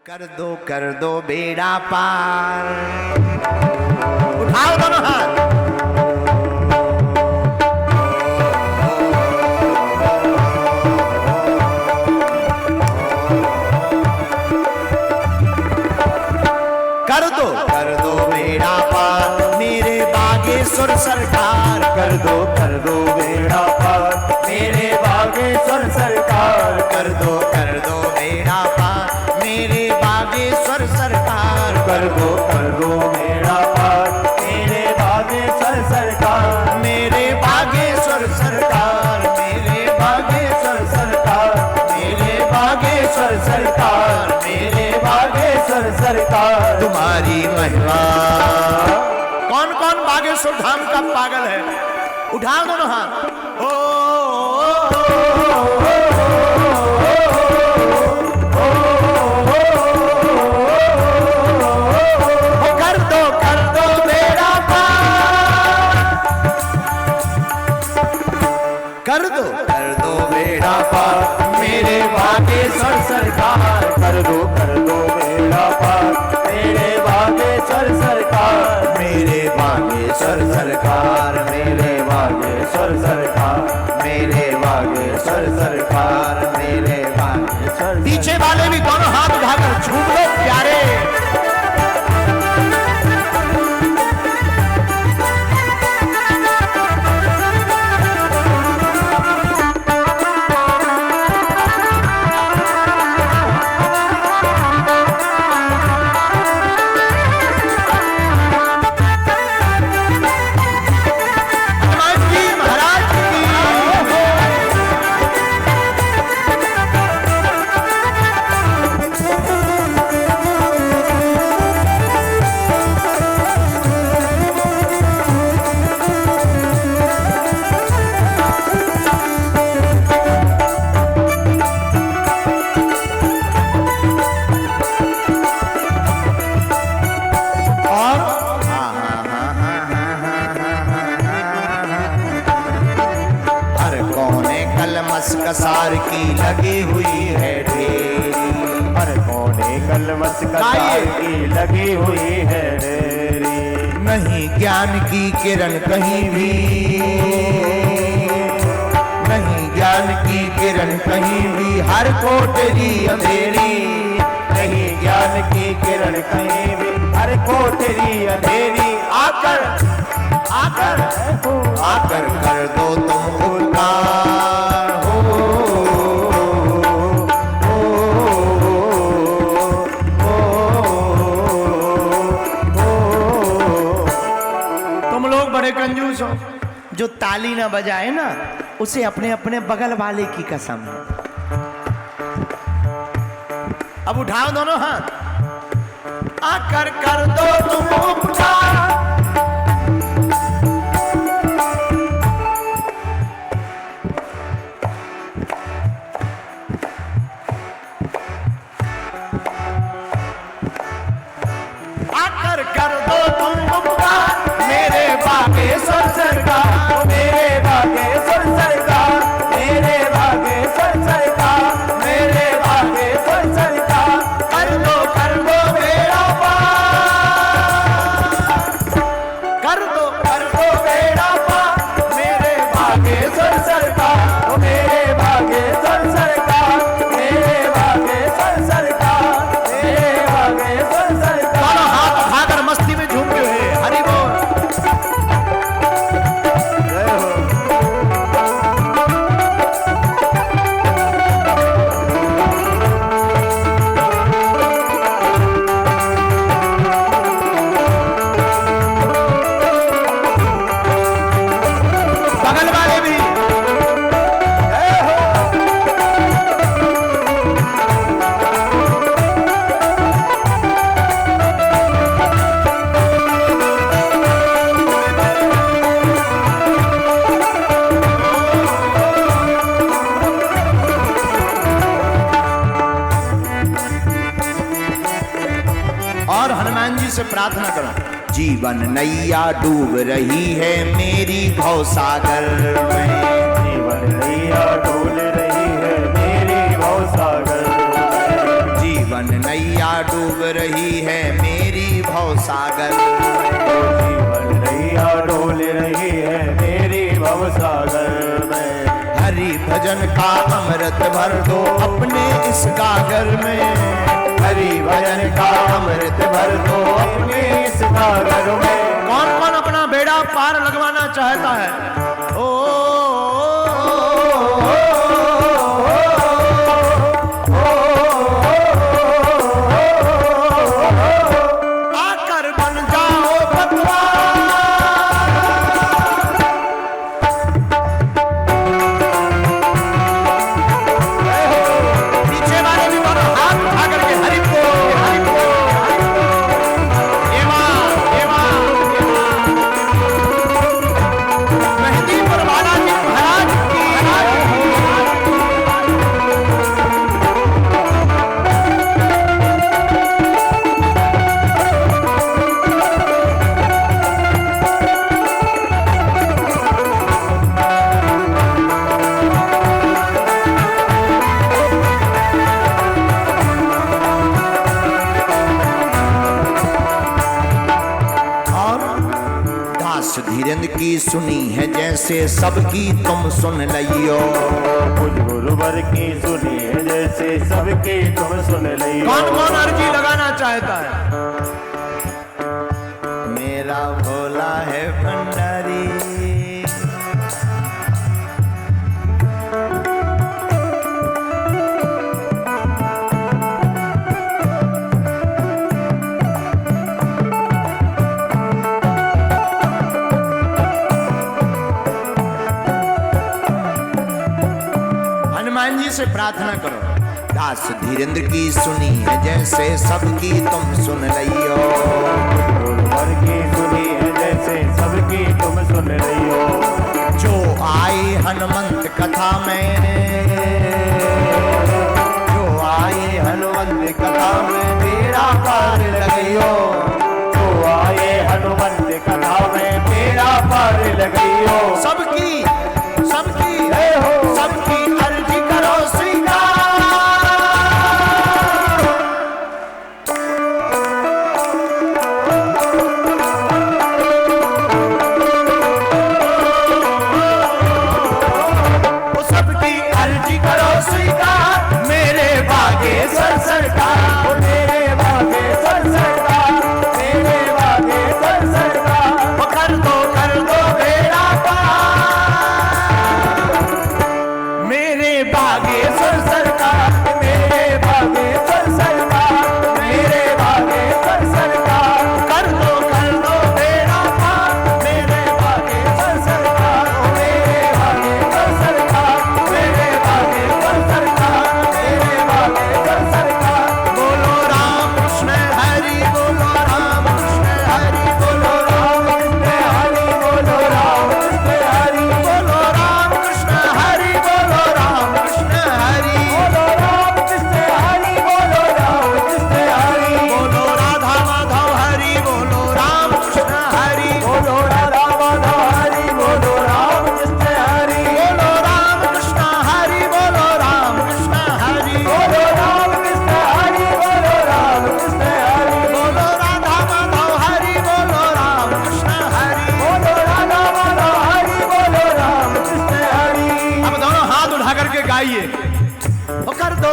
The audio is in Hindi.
कर दो बेड़ा पार। उठाओ दोनों हाथ। कर दो बेड़ा पार मेरे बागेश्वर सरकार। कर दो बेड़ा पार मेरे बागेश्वर सरकार। कर दो बेड़ा पार मेरे बागेश्वर सरकार। कर दो बेड़ा पार मेरे बागेश्वर सरकार। मेरे बागेश्वर सरकार मेरे बागेश्वर सरकार। मेरे बागेश्वर सरकार मेरे बागेश्वर सरकार। तुम्हारी महिमा। कौन कौन बागेश्वर धाम का पागल है? उठाओ दोनों हाथ। कर दो बेड़ा पार। कर दो बेड़ा पार मेरे बागेश्वर सरकार। कर दो बेड़ा पार मेरे बागेश्वर सरकार। मेरे बागेश्वर सरकार मेरे बागेश्वर सरकार। मेरे बागेश्वर सरकार मेरे बागेश्वर। पीछे वाले भी दोनों हाथ उठाकर झूम लो प्यारे। कसार की लगी हुई है ढेरी। हर कोने कलमस कसार की लगी हुई है ढेरी। नहीं ज्ञान की किरण कहीं भी। नहीं ज्ञान की किरण कहीं भी। हर कोठरी अंधेरी। नहीं ज्ञान की किरण कहीं भी। हर कोठरी अंधेरी। आकर कर दो तुम उपकार। बड़े कंजूस हो। जो ताली ना बजाए ना उसे अपने अपने बगल वाले की कसम है। अब उठाओ दोनों हाथ। आकर कर दो तुम उपकार। आकर कर दो तुम उपकार मेरे बागेश्वर सरकार। मेरे बागेश्वर सरकार मेरे बागेश्वर सरकार। मेरे बागेश्वर सरकार। कर दो बेड़ा पार। कर दो बेड़ा पार मेरे बागेश्वर सरकार। मेरे बागेश्वर सरकार। मेरे बागेश्वर सरकार। मेरे बागेश्वर सरकार। हाथ उठाकर मस्ती में झूम के हरि बोल। और हनुमान जी से प्रार्थना करो। जीवन नैया डूब रही है मेरी भवसागर में। जीवन नैया डूब रही है मेरी भवसागर। जीवन जीवन नैया डूब रही है मेरी भवसागर। जीवन नैया डोल रही है मेरी भवसागर में। हरि भजन का अमृत भर दो अपने इस गागर में। हरि भजन का अमृत भर दो अपने इस गागर में। कौन कौन अपना बेड़ा पार लगवाना चाहता है? ओ आकर बन जाओ पतवार। पीछे वाले भी दोनों हाथ उठा करके हरि बोल, हरि बोल, हरि बोल। एवा, एवा, एवा। मेहंदीपुर बालाजी महाराज की, महाराज की। और दास धीरेन्द्र की सुनी है जैसे सबकी तुम सुन लियो। कुछ गुरुवर की सुनी है जैसे सबकी तुम सुन लियो। कौन कौन अर्जी लगाना चाहता है? मेरा भोला है भंडारी। हनुमान जी से प्रार्थना करो। दास धीरेन्द्र की सुनी है जैसे सबकी तुम सुन लियो। गुरुवर की सुनी है जैसे सबकी तुम सुन लियो। जो आई हनुमंत कथा में, जो आई हनुमंत कथा में बेड़ा पार लगियो। जो आए हनुमंत कथा में मेरा पार लगियो। सबकी सबकी सबकी अर्जी करो स्वीकार। वो सबकी अर्जी करो स्वीकार। मेरे बागेश्वर सरकार, ओ मेरे बागेश्वर सरकार, मेरे बागेश्वर सरकार। वो कर दो बेड़ा पार। मेरे बागेश्वर सरकार, मेरे बागेश्वर सरकार, मेरे बागेश्वर सरकार। कर दो बेड़ा पार। मेरे बागेश्वर सरकार, मेरे बागेश्वर सरकार, मेरे बागेश्वर सरकार, मेरे बागेश्वर सरकार। बोलो राम कृष्ण हरि, बोलो राम कृष्ण हरि, बोलो राम कृष्ण हरि, बोलो राम कृष्ण हरि, बोलो राम कृष्ण हरि, बोलो राम कृष्ण हरि, बोलो राम कृष्ण हरि, बोलो राम कृष्ण हरि। बोलो राधा माधव हरि, बोलो राम कृष्ण हरि, बोलो राधा माधव हरि, बोलो राम कृष्ण हरि, बोलो राम कृष्ण हरि, बोलो राम कृष्ण हरि, बोलो राम कृष्ण हरि, बोलो राम कृष्ण हरि, बोलो राधा माधव हरि, बोलो राम कृष्ण हरि। बोलो राधा माधव हरि, बोलो राम कृष्ण हरि। अब दोनों हाथ उठा करके गाइए। ओ कर दो